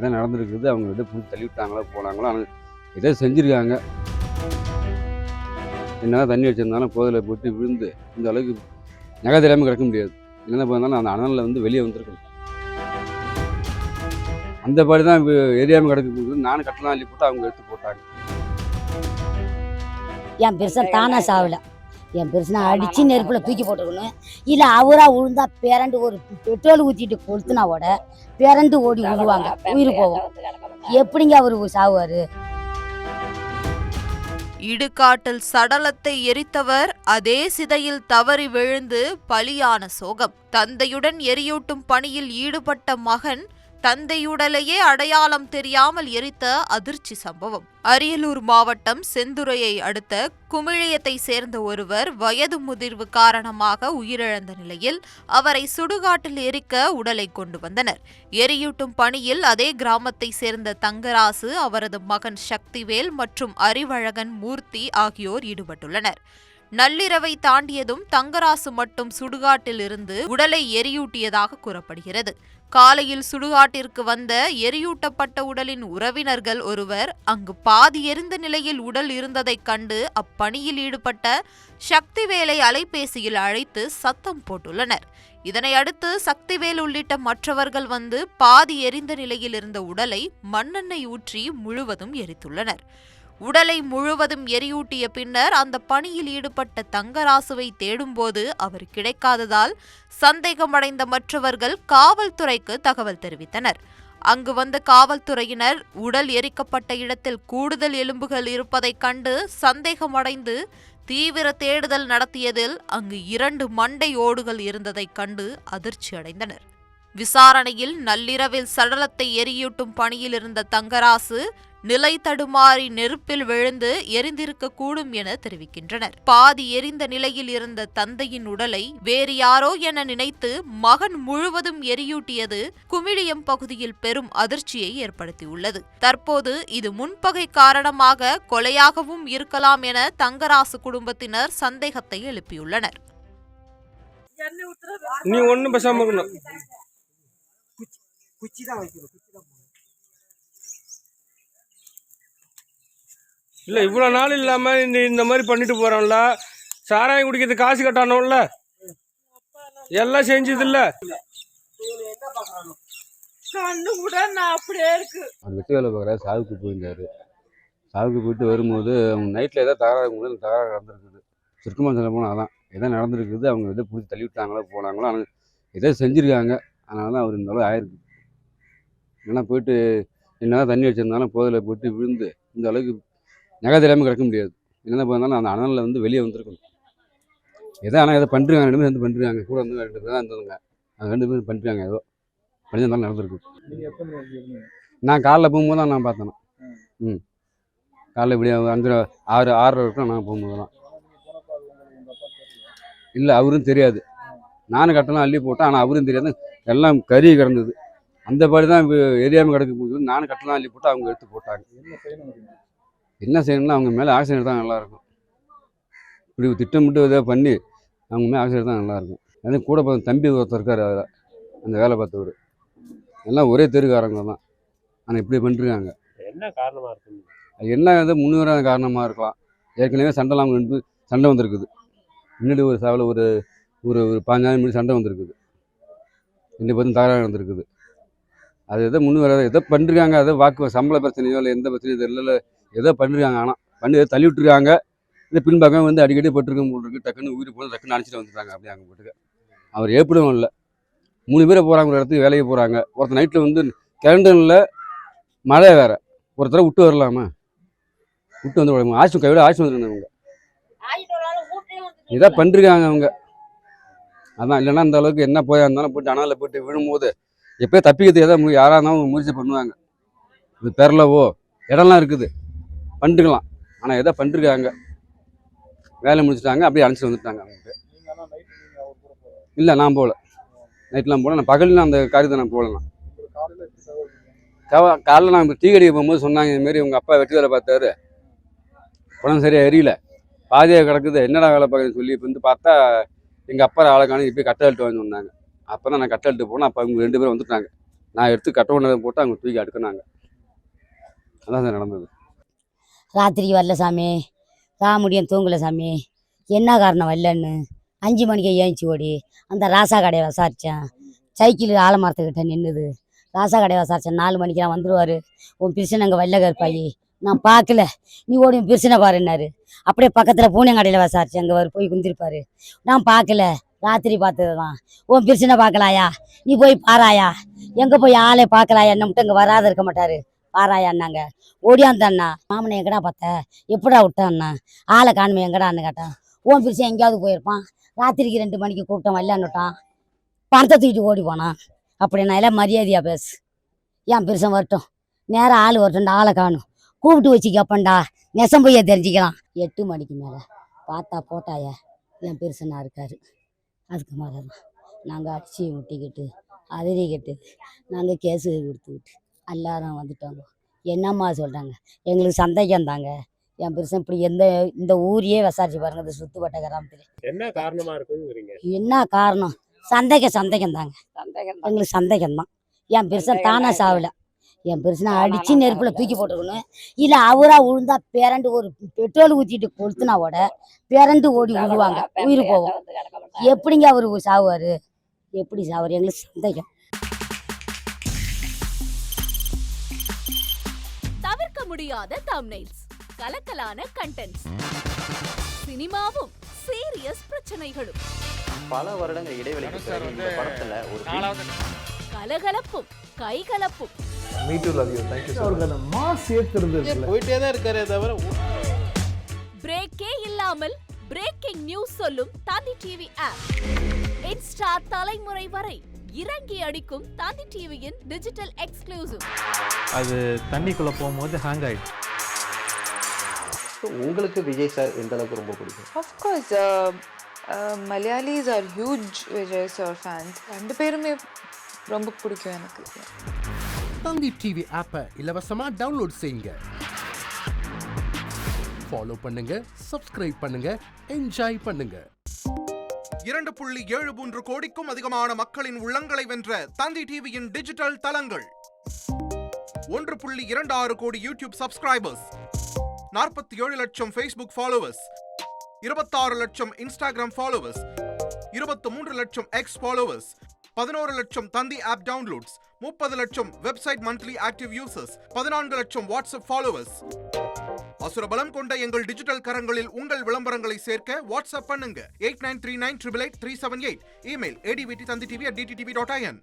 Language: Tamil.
என்ன நடந்திருக்குது, அவங்க எதோ புடிச்சு தள்ளி விட்டாங்களோ, போனாங்களோ, ஆனா ஏதோ செஞ்சுருக்காங்க. என்னதான் தண்ணி வச்சிருந்தாலும் போதையில போட்டு விழுந்து, இந்த அளவுக்கு நகை தெரியாம கிடக்க முடியாது. என்ன பண்ணாலும் அந்த அனல்ல வந்து வெளியே வந்திருக்கணும். அந்த பாடி தான் எரியாம கிடக்கும்போது நானும் கட்டலாம் அள்ளி போட்டு அவங்க எடுத்து போட்டாங்க. என் பெருசன் தானா சாவல. என் பெருசனை அடிச்சு நெருப்புல தூக்கி போட்டுக்கணும். இல்லை அவரா விழுந்தா பேரண்டு ஒரு பெட்ரோல் ஊற்றிட்டு கொளுத்துனா கூட பேரண்டு ஓடி விழுவாங்க, உயிர் போவோம். எப்படிங்க அவரு சாவாரு? இடுகாட்டில் சடலத்தை எரித்தவர் அதே சிதையில் தவறி விழுந்து பலியான சோகம். தந்தையுடன் எரியூட்டும் பணியில் ஈடுபட்ட மகன் தந்தையுடலையே அடையாளம் தெரியாமல் எரித்த அதிர்ச்சி சம்பவம். அரியலூர் மாவட்டம் செந்துறையை அடுத்த குமிழியத்தை சேர்ந்த ஒருவர் வயது முதிர்வு காரணமாக உயிரிழந்த நிலையில் அவரை சுடுகாட்டில் எரிக்க உடலை கொண்டு வந்தனர். எரியூட்டும் பணியில் அதே கிராமத்தை சேர்ந்த தங்கராசு, அவரது மகன் சக்திவேல் மற்றும் அறிவழகன் மூர்த்தி ஆகியோர் ஈடுபட்டுள்ளனர். நள்ளிரவை தாண்டியதும் தங்கராசு மட்டும் சுடுகாட்டில் இருந்து உடலை எரியூட்டியதாக கூறப்படுகிறது. காலையில் சுடுகாட்டிற்கு வந்த எரியூட்டப்பட்ட உடலின் உறவினர்கள் ஒருவர் அங்கு பாதி எரிந்த நிலையில் உடல் இருந்ததைக் கண்டு அப்பணியில் ஈடுபட்ட சக்திவேலை அலைபேசியில் அழைத்து சத்தம் போட்டுள்ளனர். இதனை அடுத்து சக்திவேல் உள்ளிட்ட மற்றவர்கள் வந்து பாதி எரிந்த நிலையில் இருந்த உடலை மண்ணெண்ணெய் ஊற்றி முழுவதும் எரித்துள்ளனர். உடலை முழுவதும் எரியூட்டிய பின்னர் அந்த பணியில் ஈடுபட்ட தங்கராசுவை தேடும்போது அவர் கிடைக்காததால் சந்தேகமடைந்த மற்றவர்கள் காவல்துறைக்கு தகவல் தெரிவித்தனர். அங்கு வந்த காவல்துறையினர் உடல் எரிக்கப்பட்ட இடத்தில் கூடுதல் எலும்புகள் இருப்பதைக் கண்டு சந்தேகமடைந்து தீவிர தேடுதல் நடத்தியதில் அங்கு 2 மண்டை ஓடுகள் இருந்ததைக் கண்டு அதிர்ச்சி அடைந்தனர். விசாரணையில் நள்ளிரவில் சடலத்தை எரியூட்டும் பணியில் இருந்த தங்கராசு நிலை தடுமாறி நெருப்பில் விழுந்து எரிந்திருக்கக்கூடும் என தெரிவிக்கின்றனர். பாதி எரிந்த நிலையில் இருந்த தந்தையின் உடலை வேறு யாரோ என நினைத்து மகன் முழுவதும் எரியூட்டியது குமிழியம் பகுதியில் பெரும் அதிர்ச்சியை ஏற்படுத்தியுள்ளது. தற்போது இது முன்பகை காரணமாக கொலையாகவும் இருக்கலாம் என தங்கராசு குடும்பத்தினர் சந்தேகத்தை எழுப்பியுள்ளனர். நீ ஒன்னும் பேசாம இருக்கணும். இல்லை இவ்வளோ நாள் இல்லாமல் இந்த மாதிரி பண்ணிட்டு போகிறோம்ல, சாராயம் குடிக்கிறது காசு கட்டணும்ல, எல்லாம் செஞ்சதில்ல. அவர் வெட்டி வேலை பார்க்குற சாவுக்கு போயிருந்தாரு. சாவுக்கு போயிட்டு வரும்போது அவங்க நைட்டில் ஏதோ தகராறு நடந்திருக்குது. சுருக்கமாக சொல்ல போனால் அதான் எதோ நடந்திருக்குது. அவங்க எதோ பிடிச்சி தள்ளி விட்டாங்களோ, போனாங்களோ, ஆனால் ஏதோ செஞ்சுருக்காங்க. அதனால தான் அவர் இந்த அளவு ஆயிருக்கு. ஏன்னா போயிட்டு என்னதான் தண்ணி வச்சுருந்தாலும் போதையில் போட்டு விழுந்து இந்த அளவுக்கு நகை தெரியாமல் கிடக்க முடியாது. என்ன பண்ணாலும் அந்த அனலில் வந்து வெளியே வந்திருக்கணும். ஆனால் எதோ பண்ணுறாங்க, 2 பேர் வந்து பண்ணுறாங்க. கூட வந்து 2 பேர் தான் இருந்ததுங்க. அந்த 2 பேர் பண்ணுறாங்க, ஏதோ பண்ணியிருந்தாலும் நடந்திருக்கு. நான் காலைல போகும்போது தான் நான் பார்த்தேன். காலைல இப்படி 5-6 இருக்கும் நான் போகும்போது தான். இல்லை அவரும் தெரியாது. நானும் கட்டலாம் அள்ளி போட்டேன், ஆனால் அவரும் தெரியாது. எல்லாம் கறி கிடந்தது. அந்த பாடி தான் எரியாமல் கிடக்க போது நானும் கட்டலாம் அள்ளி போட்டு அவங்க எடுத்து போட்டாங்க. என்ன செய்யணும்னா அவங்க மேலே ஆக்ஷன் எடுத்தால் நல்லாயிருக்கும். இப்படி திட்டமிட்டு இதை பண்ணி அவங்க மேலே ஆக்ஷன் எடுத்தால் நல்லாயிருக்கும். அதே கூட பார்த்து தம்பி ஒருத்தர் இருக்கார், அதில் அந்த வேலை பார்த்தவர். எல்லாம் ஒரே தெருக்காரங்க தான். ஆனால் இப்படி பண்ணிருக்காங்க. என்ன காரணமாக இருக்குது? அது என்ன வந்து முன்னுவரான காரணமாக இருக்கலாம். ஏற்கனவே சண்டைலாம் சண்டை வந்திருக்குது. முன்னாடி ஒரு சாவில் ஒரு ஒரு 15 நாள் முன்னாடி சண்டை வந்திருக்குது. இன்னும் பார்த்து தகராறு நடந்திருக்குது. அது எதோ முன்னுவராத எதோ பண்ணிருக்காங்க. அதோ வாக்கு சம்பள பிரச்சனையோ இல்லை எந்த பிரச்சனையும் தெரியல, ஏதோ பண்ணிருக்காங்க. ஆனால் பண்ணி எதோ தள்ளி விட்டுருக்காங்க. இந்த பின்பக்கம் வந்து அடிக்கடி பட்டிருக்கும் போல் இருக்குது. டக்குன்னு உயிர் போய் டக்குன்னு அடிச்சுட்டு வந்துட்டாங்க. அப்படியே அங்கே போட்டுக்க அவர் ஏற்படும் இல்லை. 3 பேரை போகிறாங்க, ஒரு இடத்துக்கு வேலைக்கு போகிறாங்க. ஒருத்தர் நைட்டில் வந்து கரண்டும் இல்லை, மழை வேறு. ஒருத்தர விட்டு வரலாமா? விட்டு வந்து ஆச்சு கையோட ஆச்சு வந்துருந்தவங்க ஏதோ பண்ணிருக்காங்க அவங்க. அதான் இல்லைன்னா இந்த அளவுக்கு என்ன போயா இருந்தாலும் போட்டு அனாலில் போட்டு விழும்போது எப்போயும் தப்பிக்கிறதுக்கு எதாவது யாராக இருந்தாலும் முயற்சி பண்ணுவாங்க. இது பெறலவோ இடம்லாம் இருக்குது, பண்ணிட்டுக்கலாம். ஆனால் எதோ பண்ணிருக்காங்க, வேலை முடிச்சுட்டாங்க, அப்படியே அனுப்பிச்சிட்டு வந்துட்டாங்க அவங்களுக்கு. இல்லை நான் போகல, நைட்லாம் போகல. நான் பகலில் அந்த காரியத்தை நான் போகலாம். காலைல நான் டீ கடைக்கு போகும்போது சொன்னாங்க, இதுமாரி உங்கள் அப்பா வெட்டி வேலை பார்த்தாரு, பணம் சரியாக எரியல, பாதியாக கிடக்குது, என்னடா வேலை பார்க்குறேன்னு சொல்லி இப்போ வந்து பார்த்தா எங்கள் அப்பா ஆளை காணும், இப்போயே கட்டை அழுட்டு வாங்கி சொன்னாங்க. அப்போ தான் நான் கட்டை அழுட்டு போனேன். அப்போ அவங்க 2 பேரும் வந்துட்டாங்க. நான் எடுத்து கட்ட ஒன்றதை போட்டு அவங்க தூக்கி அடுக்குனாங்க. அதான் சார் நடந்தது. ராத்திரிக்கு வரல சாமி, முடியும் தூங்கல சாமி, என்ன காரணம் வரலன்னு 5 மணிக்கு ஏஞ்சி ஓடி அந்த ராசா கடையை விசாரித்தேன். சைக்கிள் ஆலமரத்துக்கிட்ட நின்றுது. ராசா கடையை விசாரித்தேன். 4 மணிக்கு நான் வந்துடுவார், உன் பிரச்சனை அங்கே வெள்ளை கருப்பாயி நான் பார்க்கல, நீ ஓடி உன் பிரச்சனை பாருன்னாரு. அப்படியே பக்கத்தில் பூனைங்கடையில் விசாரித்தேன், அங்கே அவர் போய் குந்திருப்பார். நான் பார்க்கல, ராத்திரி பார்த்தது தான். உன் பிரச்சனை பார்க்கலாயா, நீ போய் பாராயா, எங்கே போய் ஆளே பார்க்கலாயா, நம்மகிட்ட இங்கே வராத இருக்க மாட்டார், பாராயான்னாங்க. ஓடியாந்தாண்ணா, மாமனை எங்கடா பார்த்த, எப்படா விட்டான்னா, ஆளை காணுமே எங்கடான்னு கேட்டான். உன் பிரச்சனை எங்கேயாவது போயிருப்பான், ராத்திரிக்கு 2 மணிக்கு கூப்பிட்டோம் வரலான்னுட்டான், பணத்தை தூக்கிட்டு ஓடி போனான். அப்படி நான் எல்லாம் மரியாதையாக பேசு, என் பெருசன் வரட்டும், நேராக ஆள் வரட்டும், ஆளை காணும், கூப்பிட்டு வச்சு கேப்பண்டா, நெசம் போய் தெரிஞ்சுக்கலாம். 8 மணிக்கு மேலே பார்த்தா போட்டாயா என் பெருசனா இருக்காரு. அதுக்கு மேலே தான் நாங்கள் அடிச்சு முட்டிக்கிட்டு அதிரிக்கிட்டு நாங்கள் கேஸு கொடுத்துக்கிட்டு எல்லாரும் வந்துட்டோங்க. என்னம்மா சொல்கிறாங்க, எங்களுக்கு சந்தேகம் தாங்க. என் பெருசன் இப்படி இந்த ஊரையே விசாரிச்சு பாருங்க, இந்த சுத்துப்பட்ட கிராமத்தில் என்ன காரணமா இருக்குங்கிறீங்க? என்ன காரணம், சந்தேகம் தாங்க, எங்களுக்கு சந்தேகம் தான். என் பெருசன் தானே சாவல, என் பெருசனை அடிச்சு நெருப்புல தூக்கி போட்டுக்கணும், இல்லை அவரா உழுந்தா பேரண்டு ஒரு பெட்ரோல் ஊற்றிட்டு கொளுத்துனா கூட பேரண்டு ஓடி விழுவாங்க, உயிர் போவோம். எப்படிங்க அவரு சாவாரு, எப்படி சாவாரு, எங்களுக்கு சந்தேகம். தவிர்க்க முடியாத தம்ப்நெயில்ஸ், கலக்கலான கண்டென்ட்ஸ், சினிமாவும் சீரியஸ் பிரச்சனைகளும், பல வருடங்கள் இடைவெளிக்கு பிறகு இந்த படத்துல ஒரு கலகலப்பும் கைகலப்பும், போயிட்டே தான் இருக்காரே தவிர பிரேக்கே இல்லாமல் பிரேக்கிங் நியூஸ் சொல்லும் தந்தி டிவி ஆப். இன்ஸ்டா தலைமுறை வரை இறங்கி அடிக்கும் தந்தி டிவியின் டிஜிட்டல் எக்ஸ்க்ளூசிவ். அது தண்ணிக்குள்ள போகும்போது ஹேங் ஆயிடுச்சு. உங்களுக்கு விஜய் சார் எந்த அளவுக்கு ரொம்ப பிடிக்கும்? Of course, Malayalis are huge Vijay sir fans. 2 பேருமே ரொம்ப பிடிக்கும் எனக்கு. தந்தி டிவி ஆப்பை இலவசமா டவுன்லோட் செய்யுங்க, ஃபாலோ பண்ணுங்க, சப்ஸ்கிரைப் பண்ணுங்க, என்ஜாய் பண்ணுங்க. 2.73 கோடிக்கும் அதிகமான மக்களின் உள்ளங்களை வென்ற தந்தி டிவியின் டிஜிட்டல் தளங்கள், 1.26 கோடி யூடியூப் சப்ஸ்கிரைபர்ஸ், 47 லட்சம் ஃபேஸ்புக் ஃபாலோவர்ஸ், 26 லட்சம் இன்ஸ்டாகிராம் ஃபாலோவர்ஸ், 23 லட்சம் எக்ஸ் ஃபாலோவர்ஸ், 11 லட்சம் தந்தி ஆப் டவுன்லோட்ஸ், 30 லட்சம் வெப்சைட் மந்த்லி ஆக்டிவ் யூசர்ஸ், 14 லட்சம் வாட்ஸ்அப் ஃபாலோவர்ஸ். அசுரபலம் கொண்ட எங்கள் டிஜிட்டல் கரங்களில் உங்கள் விளம்பரங்களை சேர்க்க வாட்ஸ்அப் பண்ணுங்க 8939883778. Email advt@dttv.in.